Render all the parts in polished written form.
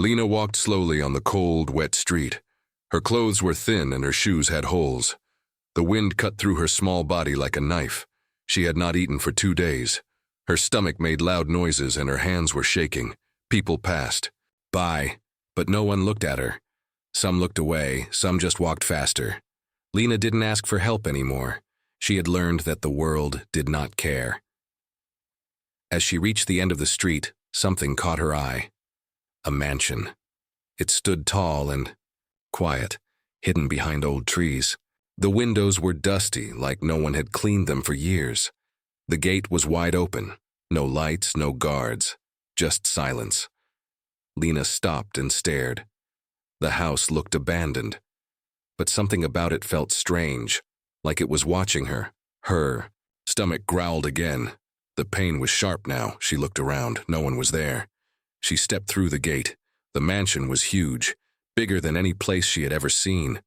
Lena walked slowly on the cold, wet street. Her clothes were thin and her shoes had holes. The wind cut through her small body like a knife. She had not eaten for 2 days. Her stomach made loud noises and her hands were shaking. People passed by, but no one looked at her. Some looked away, some just walked faster. Lena didn't ask for help anymore. She had learned that the world did not care. As she reached the end of the street, something caught her eye. A mansion. It stood tall and quiet, hidden behind old trees. The windows were dusty, like no one had cleaned them for years. The gate was wide open. No lights, no guards, just silence. Lena stopped and stared. The house looked abandoned, but something about it felt strange, like it was watching her. Her stomach growled again. The pain was sharp now. She looked around. No one was there. She stepped through the gate. The mansion was huge, bigger than any place she had ever seen.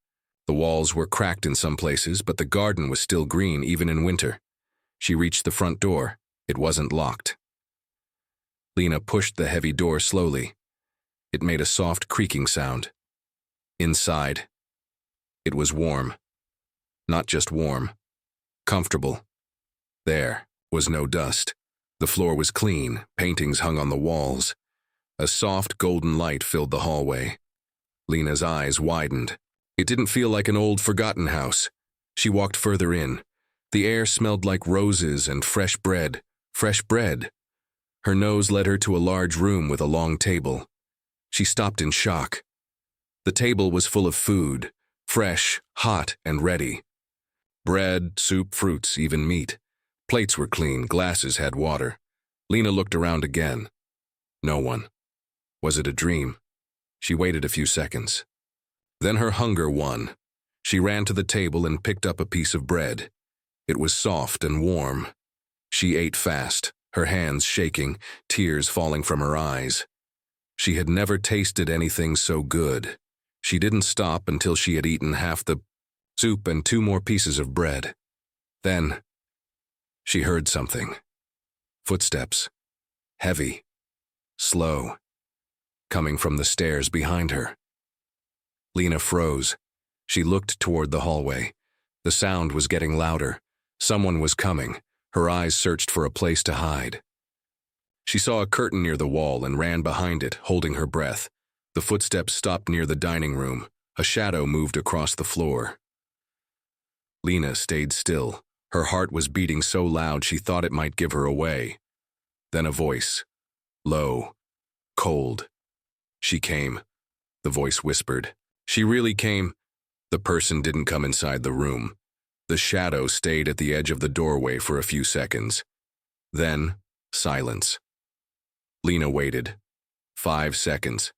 The walls were cracked in some places, but the garden was still green even in winter. She reached the front door. It wasn't locked. Lena pushed the heavy door slowly. It made a soft creaking sound. Inside, it was warm. Not just warm, comfortable. There was no dust. The floor was clean, paintings hung on the walls. A soft golden light filled the hallway. Lena's eyes widened. It didn't feel like an old, forgotten house. She walked further in. The air smelled like roses and fresh bread. Fresh bread. Her nose led her to a large room with a long table. She stopped in shock. The table was full of food, fresh, hot, and ready. Bread, soup, fruits, even meat. Plates were clean, glasses had water. Lena looked around again. No one. Was it a dream? She waited a few seconds. Then her hunger won. She ran to the table and picked up a piece of bread. It was soft and warm. She ate fast, her hands shaking, tears falling from her eyes. She had never tasted anything so good. She didn't stop until she had eaten half the soup and 2 more pieces of bread. Then, she heard something. Footsteps. Heavy. Slow. Coming from the stairs behind her. Lena froze. She looked toward the hallway. The sound was getting louder. Someone was coming. Her eyes searched for a place to hide. She saw a curtain near the wall and ran behind it, holding her breath. The footsteps stopped near the dining room. A shadow moved across the floor. Lena stayed still. Her heart was beating so loud she thought it might give her away. Then a voice. Low. Cold. She came. The voice whispered. She really came. The person didn't come inside the room. The shadow stayed at the edge of the doorway for a few seconds. Then, silence. Lena waited. 5 seconds.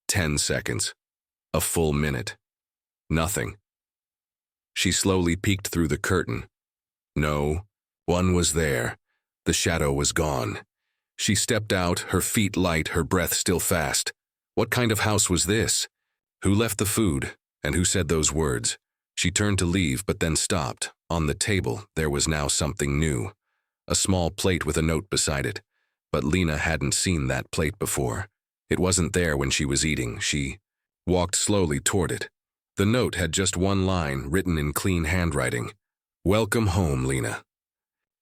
10 seconds. A full minute. Nothing. She slowly peeked through the curtain. No, one was there. The shadow was gone. She stepped out, her feet light, her breath still fast. What kind of house was this? Who left the food, and who said those words? She turned to leave, but then stopped. On the table, there was now something new. A small plate with a note beside it. But Lena hadn't seen that plate before. It wasn't there when she was eating. She walked slowly toward it. The note had just one line, written in clean handwriting. Welcome home, Lena.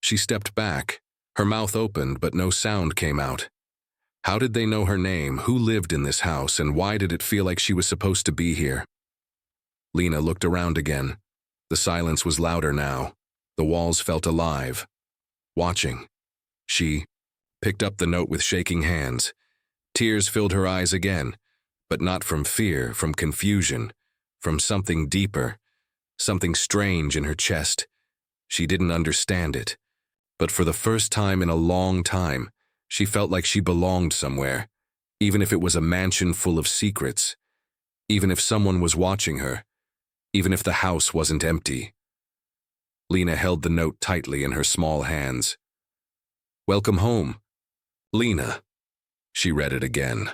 She stepped back. Her mouth opened, but no sound came out. How did they know her name? Who lived in this house, and why did it feel like she was supposed to be here? Lena looked around again. The silence was louder now. The walls felt alive. Watching. She picked up the note with shaking hands. Tears filled her eyes again, but not from fear, from confusion, from something deeper, something strange in her chest. She didn't understand it, but for the first time in a long time, she felt like she belonged somewhere, even if it was a mansion full of secrets, even if someone was watching her, even if the house wasn't empty. Lena held the note tightly in her small hands. Welcome home, Lena. She read it again.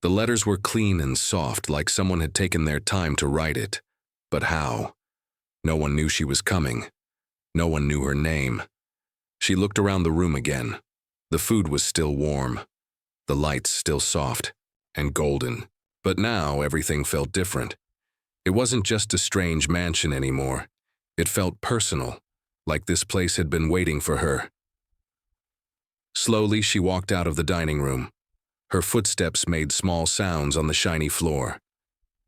The letters were clean and soft, like someone had taken their time to write it. But how? No one knew she was coming. No one knew her name. She looked around the room again. The food was still warm. The lights still soft. and golden. But now everything felt different. It wasn't just a strange mansion anymore. It felt personal, like this place had been waiting for her. Slowly, she walked out of the dining room. Her footsteps made small sounds on the shiny floor.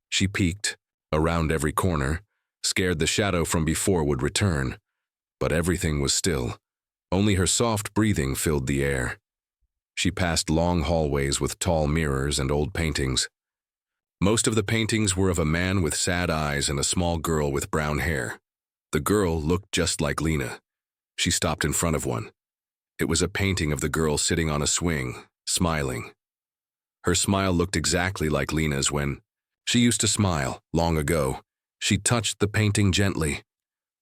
She peeked around every corner, scared the shadow from before would return. But everything was still. Only her soft breathing filled the air. She passed long hallways with tall mirrors and old paintings. Most of the paintings were of a man with sad eyes and a small girl with brown hair. The girl looked just like Lena. She stopped in front of one. It was a painting of the girl sitting on a swing, smiling. Her smile looked exactly like Lena's when she used to smile, long ago. She touched the painting gently.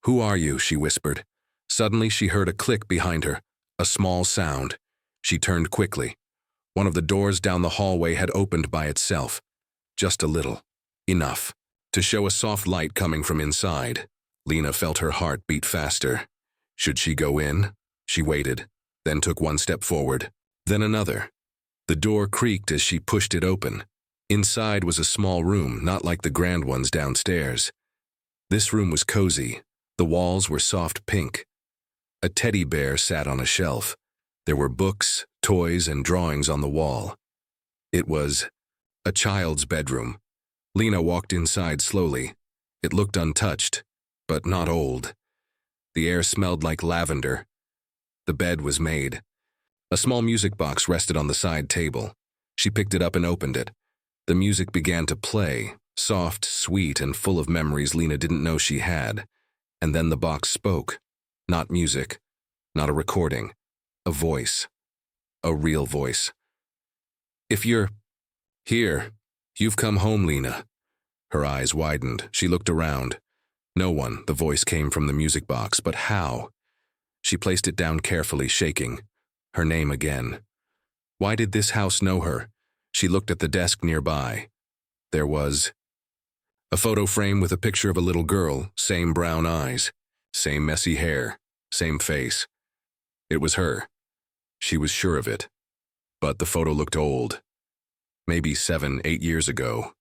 "Who are you?" she whispered. Suddenly she heard a click behind her, a small sound. She turned quickly. One of the doors down the hallway had opened by itself. Just a little. Enough to show a soft light coming from inside. Lena felt her heart beat faster. Should she go in? She waited, then took one step forward, then another. The door creaked as she pushed it open. Inside was a small room, not like the grand ones downstairs. This room was cozy. The walls were soft pink. A teddy bear sat on a shelf. There were books, toys, and drawings on the wall. It was a child's bedroom. Lena walked inside slowly. It looked untouched, but not old. The air smelled like lavender. The bed was made. A small music box rested on the side table. She picked it up and opened it. The music began to play, soft, sweet, and full of memories Lena didn't know she had. And then the box spoke. Not music, not a recording. A voice. A real voice. "If you're here, you've come home, Lena." Her eyes widened. She looked around. No one. The voice came from the music box, but how? She placed it down carefully, shaking. Her name again. Why did this house know her? She looked at the desk nearby. There was a photo frame with a picture of a little girl, same brown eyes, same messy hair, same face. It was her. She was sure of it. But the photo looked old. Maybe 7, 8 years ago.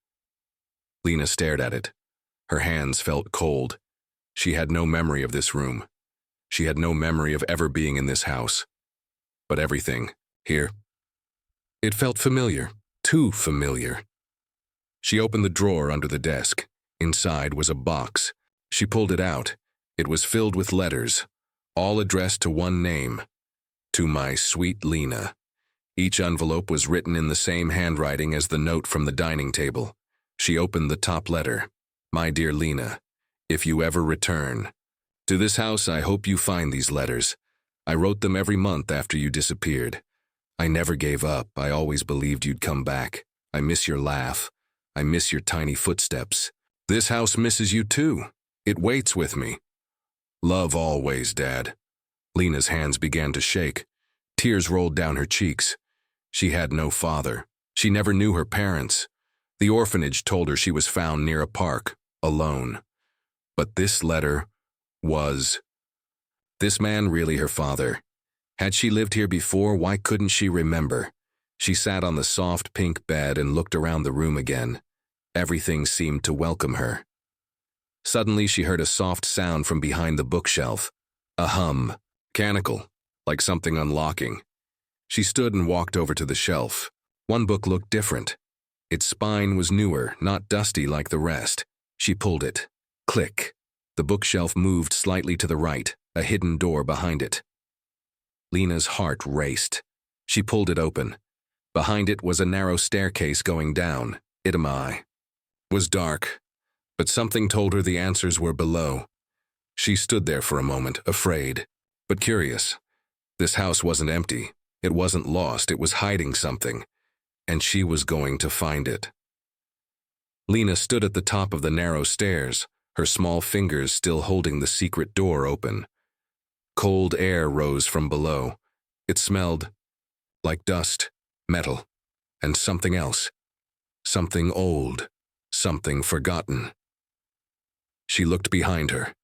Lena stared at it. Her hands felt cold. She had no memory of this room. She had no memory of ever being in this house. But everything, here, it felt familiar, too familiar. She opened the drawer under the desk. Inside was a box. She pulled it out. It was filled with letters, all addressed to one name. To my sweet Lena. Each envelope was written in the same handwriting as the note from the dining table. She opened the top letter. My dear Lena, if you ever return to this house, I hope you find these letters. I wrote them every month after you disappeared. I never gave up. I always believed you'd come back. I miss your laugh. I miss your tiny footsteps. This house misses you too. It waits with me. Love always, Dad. Lena's hands began to shake. Tears rolled down her cheeks. She had no father. She never knew her parents. The orphanage told her she was found near a park, alone. But this letter was this man really her father? Had she lived here before? Why couldn't she remember? She sat on the soft pink bed and looked around the room again. Everything seemed to welcome her. Suddenly she heard a soft sound from behind the bookshelf. A hum. Mechanical, like something unlocking. She stood and walked over to the shelf. One book looked different. Its spine was newer, not dusty like the rest. She pulled it. Click. The bookshelf moved slightly to the right, a hidden door behind it. Lena's heart raced. She pulled it open. Behind it was a narrow staircase going down. It was dark, but something told her the answers were below. She stood there for a moment, afraid, but curious. This house wasn't empty. It wasn't lost. It was hiding something, and she was going to find it. Lena stood at the top of the narrow stairs, her small fingers still holding the secret door open. Cold air rose from below. It smelled like dust, metal, and something else. Something old, something forgotten. She looked behind her.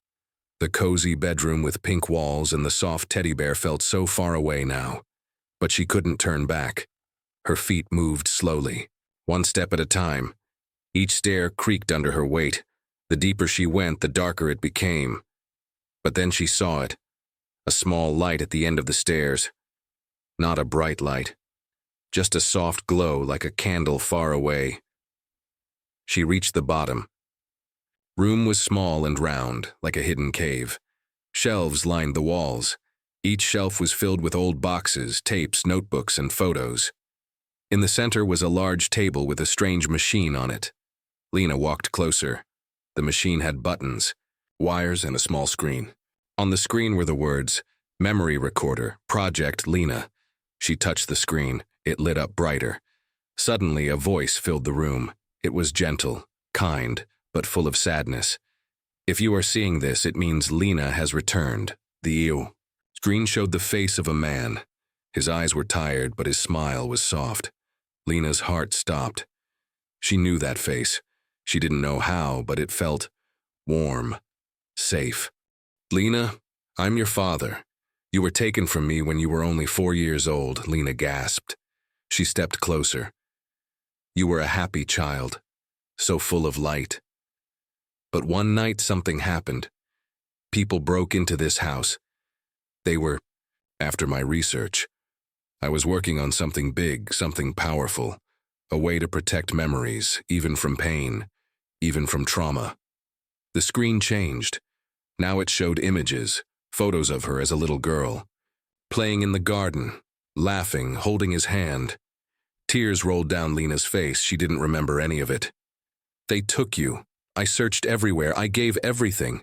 The cozy bedroom with pink walls and the soft teddy bear felt so far away now. But she couldn't turn back. Her feet moved slowly. one step at a time. Each stair creaked under her weight. The deeper she went, the darker it became. But then she saw it, a small light at the end of the stairs. Not a bright light, just a soft glow like a candle far away. She reached the bottom. Room was small and round, like a hidden cave. Shelves lined the walls. Each shelf was filled with old boxes, tapes, notebooks, and photos. In the center was a large table with a strange machine on it. Lena walked closer. The machine had buttons, wires, and a small screen. On the screen were the words, "Memory Recorder, Project Lena." She touched the screen. It lit up brighter. Suddenly, a voice filled the room. It was gentle, kind, but full of sadness. "If you are seeing this, it means Lena has returned." The screen showed the face of a man. His eyes were tired, but his smile was soft. Lena's heart stopped. She knew that face. She didn't know how, but it felt warm, safe. "Lena, I'm your father. You were taken from me when you were only 4 years old," Lena gasped. She stepped closer. "You were a happy child, so full of light. But one night something happened. People broke into this house. They were, after my research, I was working on something big, something powerful, a way to protect memories, even from pain, even from trauma." The screen changed. Now it showed images, photos of her as a little girl, playing in the garden, laughing, holding his hand. Tears rolled down Lena's face. She didn't remember any of it. "They took you. I searched everywhere. I gave everything.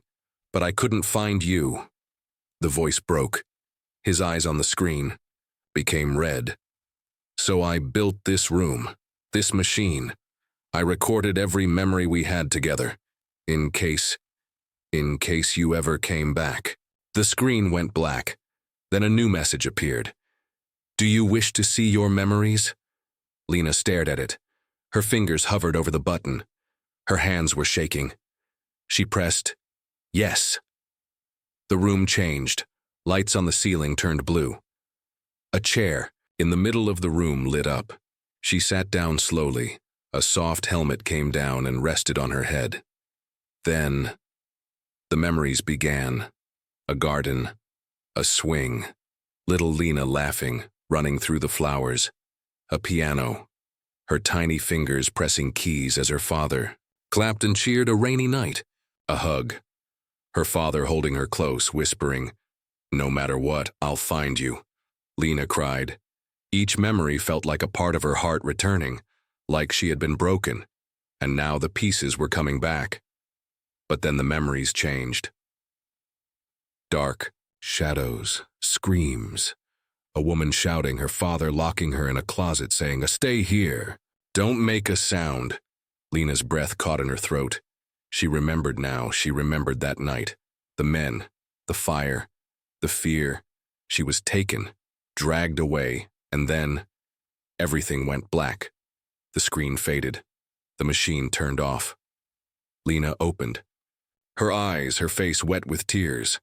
But I couldn't find you." The voice broke. His eyes on the screen became red. "So I built this room, this machine. I recorded every memory we had together, in case you ever came back." The screen went black. Then a new message appeared. "Do you wish to see your memories?" Lena stared at it. Her fingers hovered over the button. Her hands were shaking. She pressed, "Yes." The room changed. Lights on the ceiling turned blue. A chair in the middle of the room lit up. She sat down slowly. A soft helmet came down and rested on her head. Then, the memories began. A garden, a swing, little Lena laughing, running through the flowers, a piano, her tiny fingers pressing keys as her father clapped and cheered, a rainy night, a hug, her father holding her close, whispering, "No matter what, I'll find you." Lena cried. Each memory felt like a part of her heart returning, like she had been broken, and now the pieces were coming back. But then the memories changed. Dark, shadows, screams. A woman shouting, her father locking her in a closet saying, "Stay here. Don't make a sound." Lena's breath caught in her throat. She remembered now. She remembered that night. The men, the fire, the fear. She was taken, dragged away, and then everything went black. The screen faded. The machine turned off. Lena opened. Her eyes, her face wet with tears.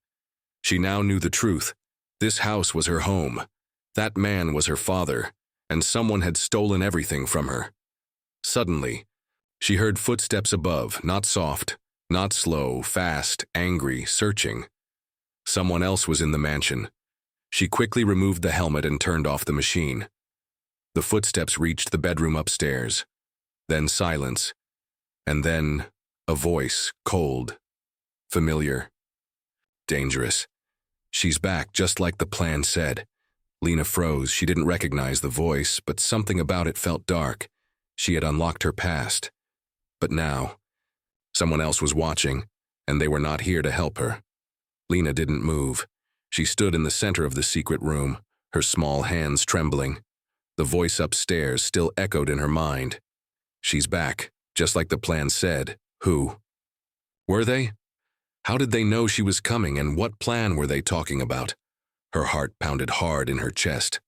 She now knew the truth. This house was her home. That man was her father, and someone had stolen everything from her. Suddenly, she heard footsteps above, not soft, not slow, fast, angry, searching. Someone else was in the mansion. She quickly removed the helmet and turned off the machine. The footsteps reached the bedroom upstairs. Then silence. And then a voice, cold, familiar, dangerous. "She's back, just like the plan said." Lena froze. She didn't recognize the voice, but something about it felt dark. She had unlocked her past. But now, someone else was watching, and they were not here to help her. Lena didn't move. She stood in the center of the secret room, her small hands trembling. The voice upstairs still echoed in her mind. "She's back, just like the plan said." Who? Were they? How did they know she was coming, and what plan were they talking about? Her heart pounded hard in her chest.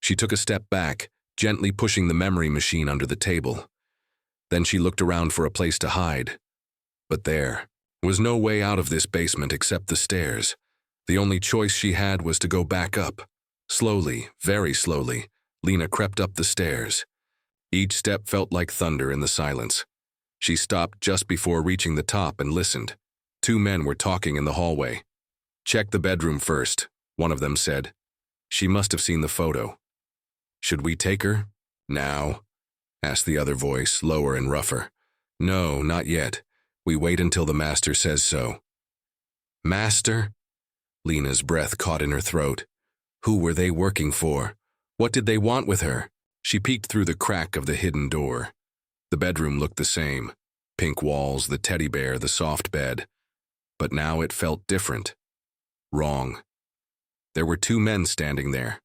She took a step back, gently pushing the memory machine under the table. Then she looked around for a place to hide. But there was no way out of this basement except the stairs. The only choice she had was to go back up. Slowly, very slowly, Lena crept up the stairs. Each step felt like thunder in the silence. She stopped just before reaching the top and listened. Two men were talking in the hallway. "Check the bedroom first," one of them said. "She must have seen the photo." "Should we take her? Now?" asked the other voice, lower and rougher. "No, not yet. We wait until the master says so." "Master?" Lena's breath caught in her throat. Who were they working for? What did they want with her? She peeked through the crack of the hidden door. The bedroom looked the same. Pink walls, the teddy bear, the soft bed. But now it felt different. Wrong. There were two men standing there.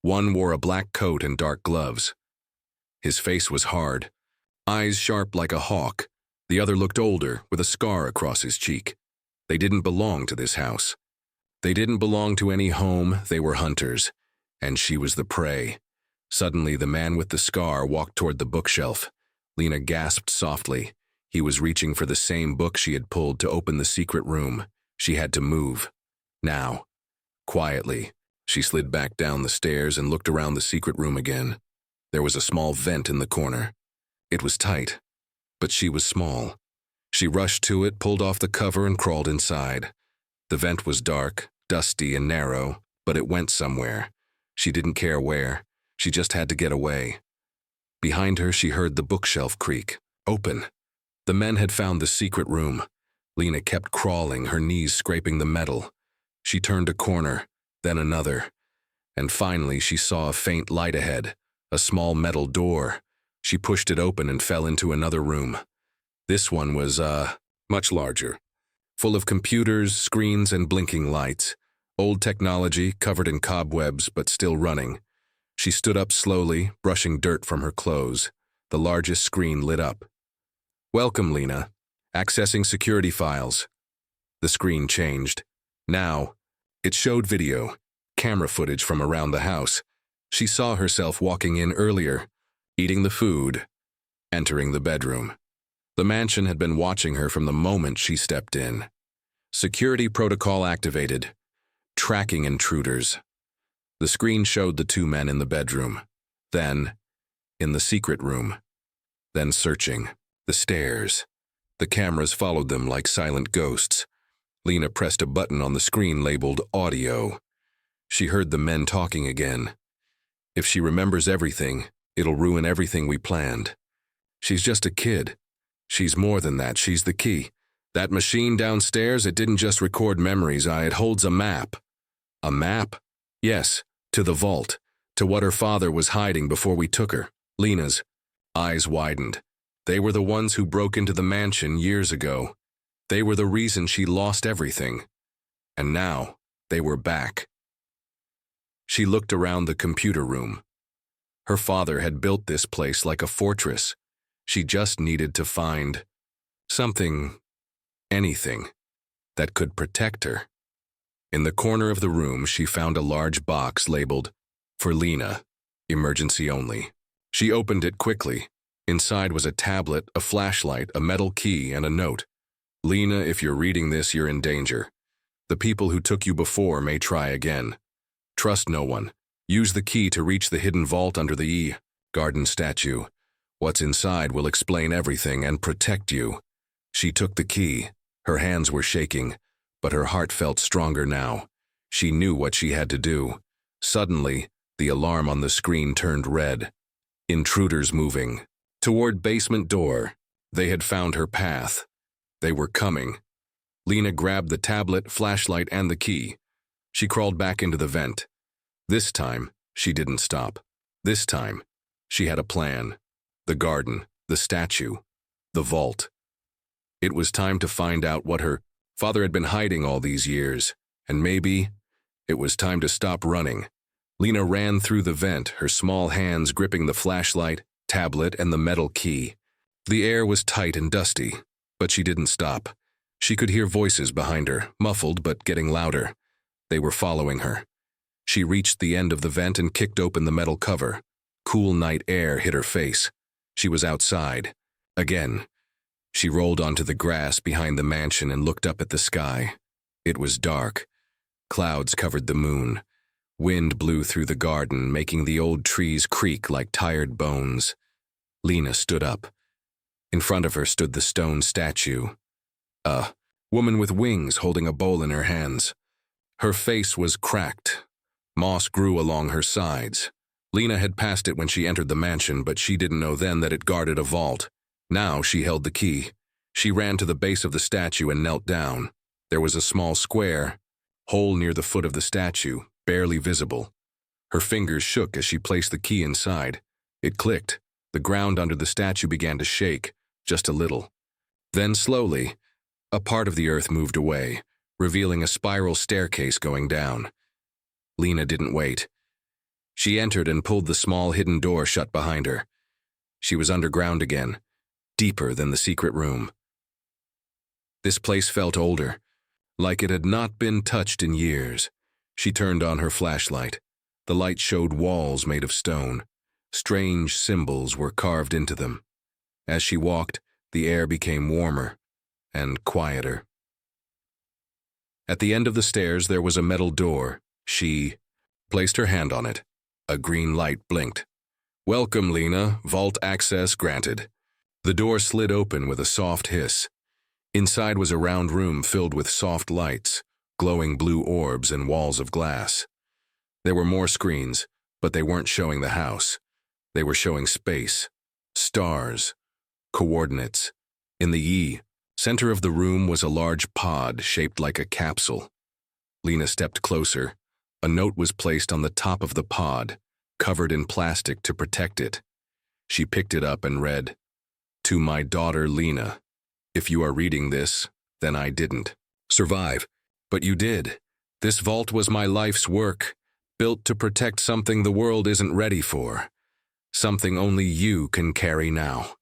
One wore a black coat and dark gloves. His face was hard, eyes sharp like a hawk. The other looked older, with a scar across his cheek. They didn't belong to this house. They didn't belong to any home. They were hunters, and she was the prey. Suddenly, the man with the scar walked toward the bookshelf. Lena gasped softly. He was reaching for the same book she had pulled to open the secret room. She had to move. Now. Quietly, she slid back down the stairs and looked around the secret room again. There was a small vent in the corner. It was tight, but she was small. She rushed to it, pulled off the cover, and crawled inside. The vent was dark, dusty, and narrow, but it went somewhere. She didn't care where. She just had to get away. Behind her, she heard the bookshelf creak. Open. The men had found the secret room. Lena kept crawling, her knees scraping the metal. She turned a corner, then another. And finally, she saw a faint light ahead, a small metal door. She pushed it open and fell into another room. This one was, much larger. Full of computers, screens, and blinking lights. Old technology, covered in cobwebs, but still running. She stood up slowly, brushing dirt from her clothes. The largest screen lit up. "Welcome, Lena. Accessing security files." The screen changed. Now, it showed video, camera footage from around the house. She saw herself walking in earlier, eating the food, entering the bedroom. The mansion had been watching her from the moment she stepped in. Security protocol activated. Tracking intruders. The screen showed the two men in the bedroom. Then, in the secret room. Then searching. The stairs. The cameras followed them like silent ghosts. Lena pressed a button on the screen labeled Audio. She heard the men talking again. "If she remembers everything, it'll ruin everything we planned. She's just a kid. She's more than that. She's the key. That machine downstairs, it didn't just record memories, it holds a map." "A map?" "Yes, to the vault, to what her father was hiding before we took her." Lena's eyes widened. They were the ones who broke into the mansion years ago. They were the reason she lost everything. And now, they were back. She looked around the computer room. Her father had built this place like a fortress. She just needed to find something, anything, that could protect her. In the corner of the room, she found a large box labeled, "For Lena, emergency only." She opened it quickly. Inside was a tablet, a flashlight, a metal key, and a note. "Lena, if you're reading this, you're in danger. The people who took you before may try again. Trust no one. Use the key to reach the hidden vault under the garden statue. What's inside will explain everything and protect you." She took the key. Her hands were shaking, but her heart felt stronger now. She knew what she had to do. Suddenly, the alarm on the screen turned red. Intruders moving. Toward basement door. They had found her path. They were coming. Lena grabbed the tablet, flashlight, and the key. She crawled back into the vent. This time, she didn't stop. This time, she had a plan. The garden, the statue, the vault. It was time to find out what her father had been hiding all these years, and maybe it was time to stop running. Lena ran through the vent, her small hands gripping the flashlight, tablet, and the metal key. The air was tight and dusty, but she didn't stop. She could hear voices behind her, muffled but getting louder. They were following her. She reached the end of the vent and kicked open the metal cover. Cool night air hit her face. She was outside. Again. She rolled onto the grass behind the mansion and looked up at the sky. It was dark. Clouds covered the moon. Wind blew through the garden, making the old trees creak like tired bones. Lena stood up. In front of her stood the stone statue. A woman with wings holding a bowl in her hands. Her face was cracked. Moss grew along her sides. Lena had passed it when she entered the mansion, but she didn't know then that it guarded a vault. Now she held the key. She ran to the base of the statue and knelt down. There was a small square, hole near the foot of the statue, barely visible. Her fingers shook as she placed the key inside. It clicked. The ground under the statue began to shake, just a little. Then slowly, a part of the earth moved away, revealing a spiral staircase going down. Lena didn't wait. She entered and pulled the small hidden door shut behind her. She was underground again, deeper than the secret room. This place felt older, like it had not been touched in years. She turned on her flashlight. The light showed walls made of stone. Strange symbols were carved into them. As she walked, the air became warmer and quieter. At the end of the stairs there was a metal door. She placed her hand on it. A green light blinked. "Welcome, Lena. Vault access granted." The door slid open with a soft hiss. Inside was a round room filled with soft lights, glowing blue orbs and walls of glass. There were more screens, but they weren't showing the house. They were showing space, stars, coordinates. In the center of the room was a large pod shaped like a capsule. Lena stepped closer. A note was placed on the top of the pod, covered in plastic to protect it. She picked it up and read, "To my daughter Lena. If you are reading this, then I didn't survive, but you did. This vault was my life's work, built to protect something the world isn't ready for. Something only you can carry now."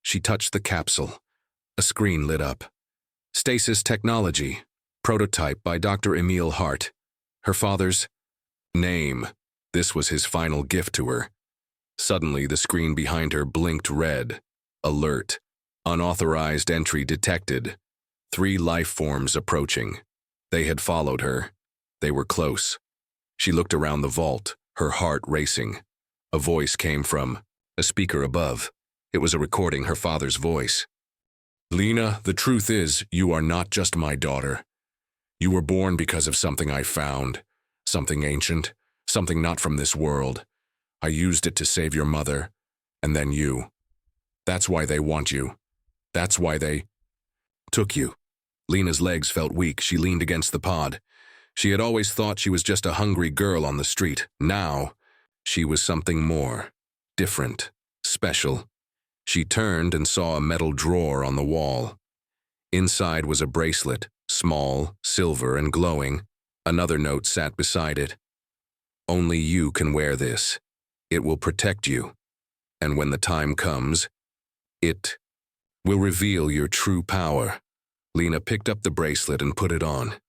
She touched the capsule. A screen lit up. Stasis technology, prototype by Dr. Emil Hart. Her father's name. This was his final gift to her. Suddenly, the screen behind her blinked red. Alert. Unauthorized entry detected. 3 life forms approaching. They had followed her. They were close. She looked around the vault, her heart racing. A voice came from a speaker above. It was a recording her father's voice. "Lena, the truth is, you are not just my daughter. You were born because of something I found, something ancient, something not from this world. I used it to save your mother, and then you. That's why they want you. That's why they took you." Lena's legs felt weak. She leaned against the pod. She had always thought she was just a hungry girl on the street. Now, she was something more, different, special. She turned and saw a metal drawer on the wall. Inside was a bracelet, small, silver, and glowing. Another note sat beside it. "Only you can wear this. It will protect you. And when the time comes, it will reveal your true power." Lena picked up the bracelet and put it on.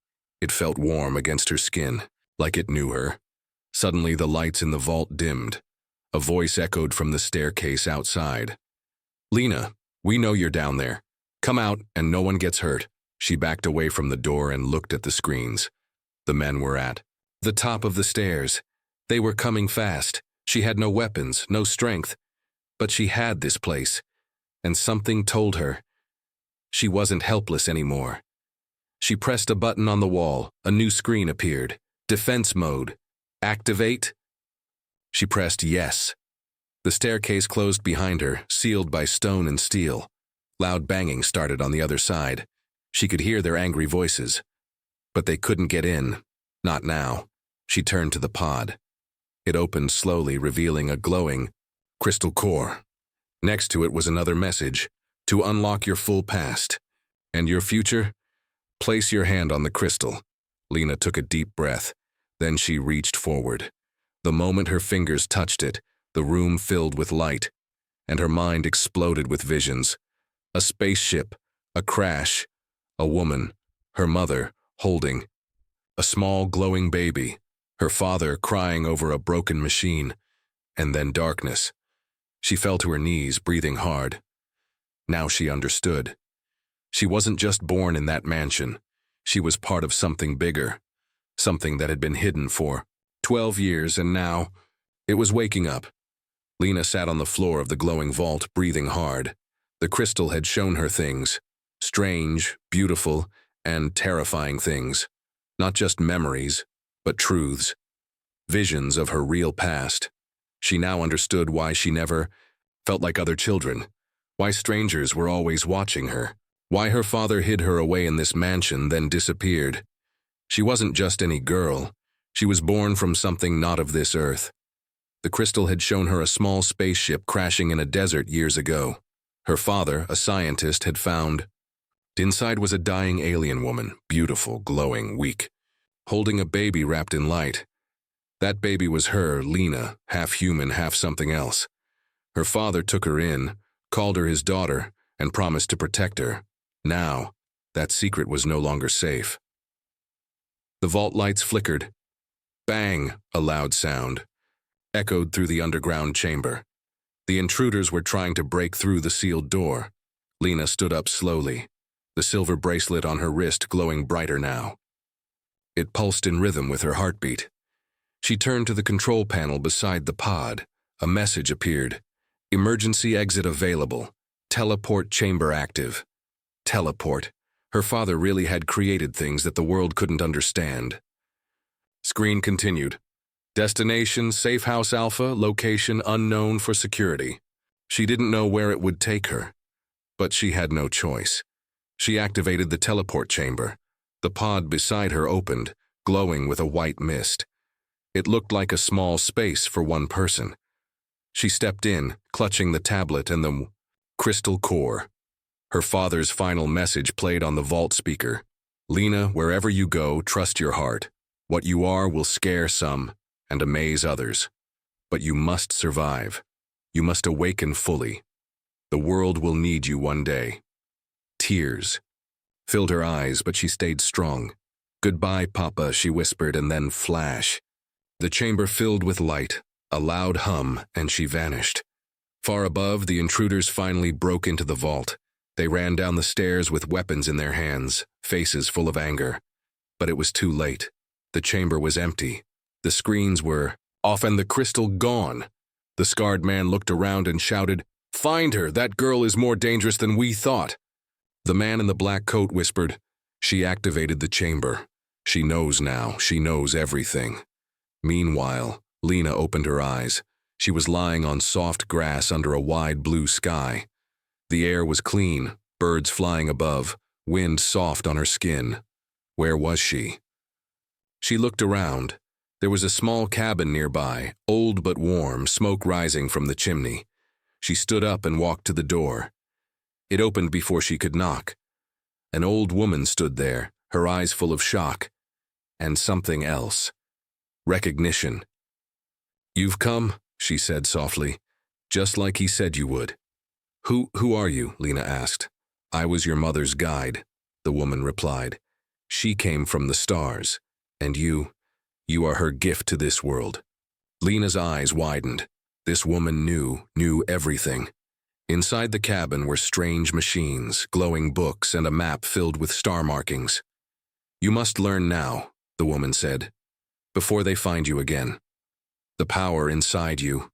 It felt warm against her skin, like it knew her. Suddenly, the lights in the vault dimmed. A voice echoed from the staircase outside. "Lena, we know you're down there. Come out and no one gets hurt." She backed away from the door and looked at the screens. The men were at the top of the stairs. They were coming fast. She had no weapons, no strength. But she had this place, and something told her she wasn't helpless anymore. She pressed a button on the wall. A new screen appeared. Defense mode. Activate. She pressed yes. The staircase closed behind her, sealed by stone and steel. Loud banging started on the other side. She could hear their angry voices. But they couldn't get in. Not now. She turned to the pod. It opened slowly, revealing a glowing crystal core. Next to it was another message: "To unlock your full past and your future, place your hand on the crystal." Lena took a deep breath. Then she reached forward. The moment her fingers touched it, the room filled with light, and her mind exploded with visions. A spaceship, a crash, a woman, her mother, holding a small glowing baby, her father crying over a broken machine, and then darkness. She fell to her knees, breathing hard. Now she understood. She wasn't just born in that mansion. She was part of something bigger, something that had been hidden for 12 years, and now it was waking up. Lena sat on the floor of the glowing vault, breathing hard. The crystal had shown her things. Strange, beautiful, and terrifying things. Not just memories, but truths. Visions of her real past. She now understood why she never felt like other children. Why strangers were always watching her. Why her father hid her away in this mansion, then disappeared. She wasn't just any girl. She was born from something not of this earth. The crystal had shown her a small spaceship crashing in a desert years ago. Her father, a scientist, had found. Inside was a dying alien woman, beautiful, glowing, weak, holding a baby wrapped in light. That baby was her, Lena, half human, half something else. Her father took her in, called her his daughter, and promised to protect her. Now, that secret was no longer safe. The vault lights flickered. Bang, a loud sound, echoed through the underground chamber. The intruders were trying to break through the sealed door. Lena stood up slowly, the silver bracelet on her wrist glowing brighter now. It pulsed in rhythm with her heartbeat. She turned to the control panel beside the pod. A message appeared. Emergency exit available. Teleport chamber active. Teleport. Her father really had created things that the world couldn't understand. Screen continued. Destination, Safe House Alpha, location unknown for security. She didn't know where it would take her, but she had no choice. She activated the teleport chamber. The pod beside her opened, glowing with a white mist. It looked like a small space for one person. She stepped in, clutching the tablet and the crystal core. Her father's final message played on the vault speaker. Lena, wherever you go, trust your heart. What you are will scare some and amaze others. But you must survive. You must awaken fully. The world will need you one day. Tears filled her eyes, but she stayed strong. Goodbye, Papa, she whispered, and then flash. The chamber filled with light, a loud hum, and she vanished. Far above, the intruders finally broke into the vault. They ran down the stairs with weapons in their hands, faces full of anger. But it was too late. The chamber was empty. The screens were off and the crystal gone. The scarred man looked around and shouted, "Find her! That girl is more dangerous than we thought!" The man in the black coat whispered, "She activated the chamber. She knows now. She knows everything." Meanwhile, Lena opened her eyes. She was lying on soft grass under a wide blue sky. The air was clean, birds flying above, wind soft on her skin. Where was she? She looked around. There was a small cabin nearby, old but warm, smoke rising from the chimney. She stood up and walked to the door. It opened before she could knock. An old woman stood there, her eyes full of shock. And something else. Recognition. "You've come," she said softly, "just like he said you would." Who are you?" Lena asked. "I was your mother's guide," the woman replied. "She came from the stars, and you are her gift to this world." Lena's eyes widened. This woman knew everything. Inside the cabin were strange machines, glowing books, and a map filled with star markings. "You must learn now," the woman said, "before they find you again. The power inside you,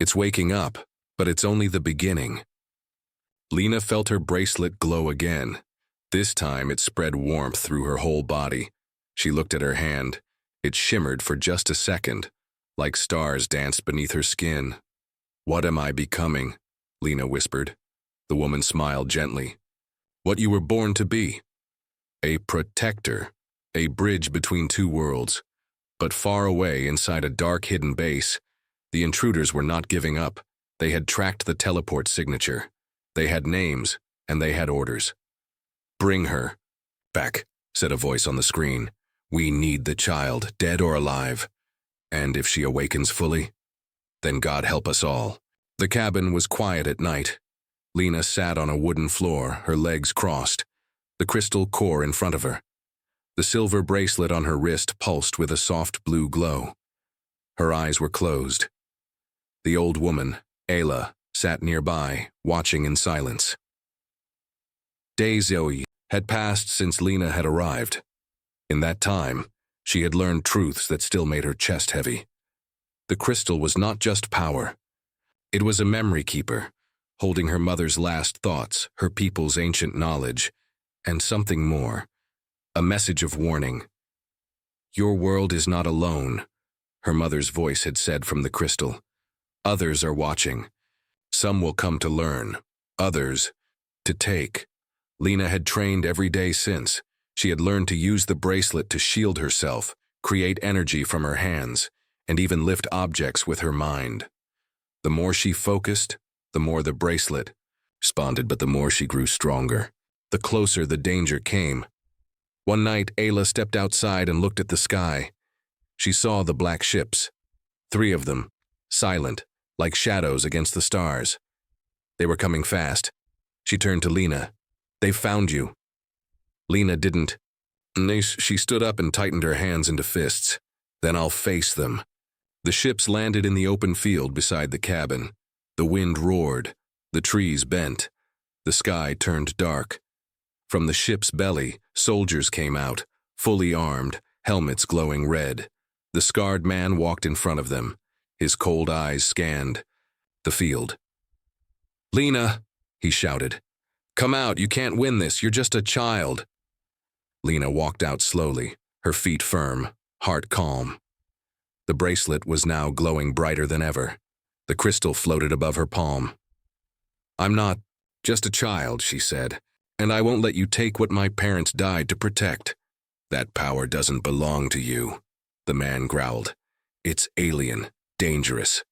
it's waking up, but it's only the beginning." Lena felt her bracelet glow again. This time it spread warmth through her whole body. She looked at her hand. It shimmered for just a second, like stars danced beneath her skin. "What am I becoming?" Lena whispered. The woman smiled gently. "What you were born to be. A protector, a bridge between two worlds." But far away inside a dark hidden base, the intruders were not giving up. They had tracked the teleport signature. They had names, and they had orders. "Bring her back," said a voice on the screen. "We need the child, dead or alive. And if she awakens fully, then God help us all." The cabin was quiet at night. Lena sat on a wooden floor, her legs crossed, the crystal core in front of her. The silver bracelet on her wrist pulsed with a soft blue glow. Her eyes were closed. The old woman, Ayla, sat nearby, watching in silence. Days had passed since Lena had arrived. In that time, she had learned truths that still made her chest heavy. The crystal was not just power. It was a memory keeper, holding her mother's last thoughts, her people's ancient knowledge, and something more, a message of warning. "Your world is not alone," her mother's voice had said from the crystal. "Others are watching. Some will come to learn, others to take." Lena had trained every day since. She had learned to use the bracelet to shield herself, create energy from her hands, and even lift objects with her mind. The more she focused, the more the bracelet responded, but the more she grew stronger. The closer the danger came. One night, Ayla stepped outside and looked at the sky. She saw the black ships, 3 of them, silent, like shadows against the stars. They were coming fast. She turned to Lena. "They've found you." Lena didn't. She stood up and tightened her hands into fists. "Then I'll face them." The ships landed in the open field beside the cabin. The wind roared. The trees bent. The sky turned dark. From the ship's belly, soldiers came out, fully armed, helmets glowing red. The scarred man walked in front of them. His cold eyes scanned the field. "Lena," he shouted. "Come out, you can't win this, you're just a child." Lena walked out slowly, her feet firm, heart calm. The bracelet was now glowing brighter than ever. The crystal floated above her palm. "I'm not just a child," she said, "and I won't let you take what my parents died to protect." "That power doesn't belong to you," the man growled. "It's alien, dangerous."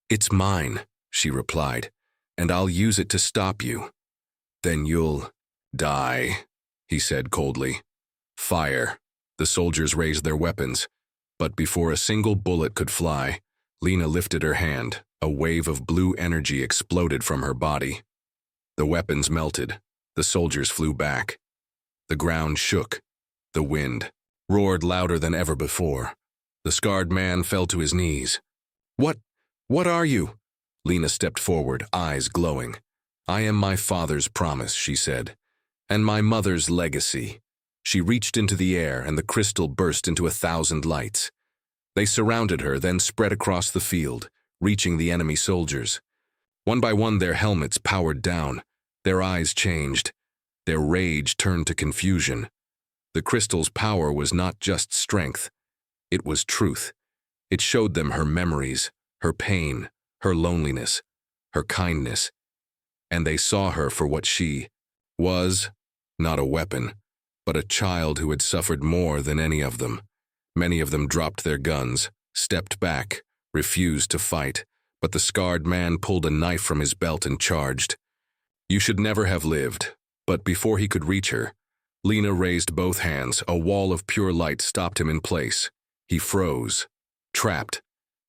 "It's mine," she replied, "and I'll use it to stop you." "Then you'll die," he said coldly. "Fire." The soldiers raised their weapons, but before a single bullet could fly, Lena lifted her hand. A wave of blue energy exploded from her body. The weapons melted. The soldiers flew back. The ground shook. The wind roared louder than ever before. The scarred man fell to his knees. What are you?" Lena stepped forward, eyes glowing. "I am my father's promise," she said, "and my mother's legacy." She reached into the air, and the crystal burst into 1,000 lights. They surrounded her, then spread across the field, reaching the enemy soldiers. One by one, their helmets powered down. Their eyes changed. Their rage turned to confusion. The crystal's power was not just strength. It was truth. It showed them her memories, her pain, her loneliness, her kindness. And they saw her for what she was, not a weapon, but a child who had suffered more than any of them. Many of them dropped their guns, stepped back, refused to fight, but the scarred man pulled a knife from his belt and charged. You should never have lived, but before he could reach her, Lena raised both hands. A wall of pure light stopped him in place. He froze, trapped.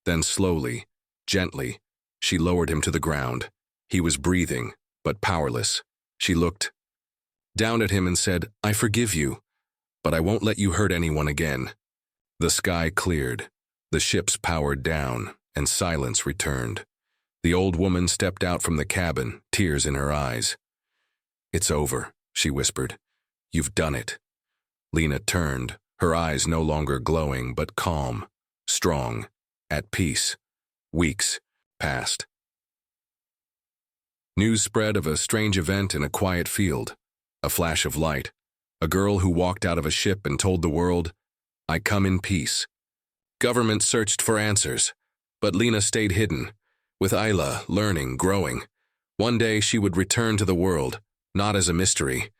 Then slowly, gently, she lowered him to the ground. He was breathing, but powerless. She looked down at him and said, "I forgive you, but I won't let you hurt anyone again." The sky cleared. The ships powered down, and silence returned. The old woman stepped out from the cabin, tears in her eyes. "It's over," she whispered. "You've done it." Lena turned, her eyes no longer glowing, but calm, strong, at peace. Weeks passed. News spread of a strange event in a quiet field. A flash of light. A girl who walked out of a ship and told the world, "I come in peace." Government searched for answers, but Lena stayed hidden, with Ayla learning, growing. One day she would return to the world, not as a mystery,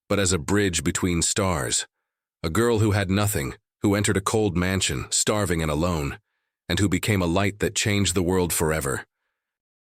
but as a bridge between stars. A girl who had nothing, who entered a cold mansion, starving and alone, and who became a light that changed the world forever.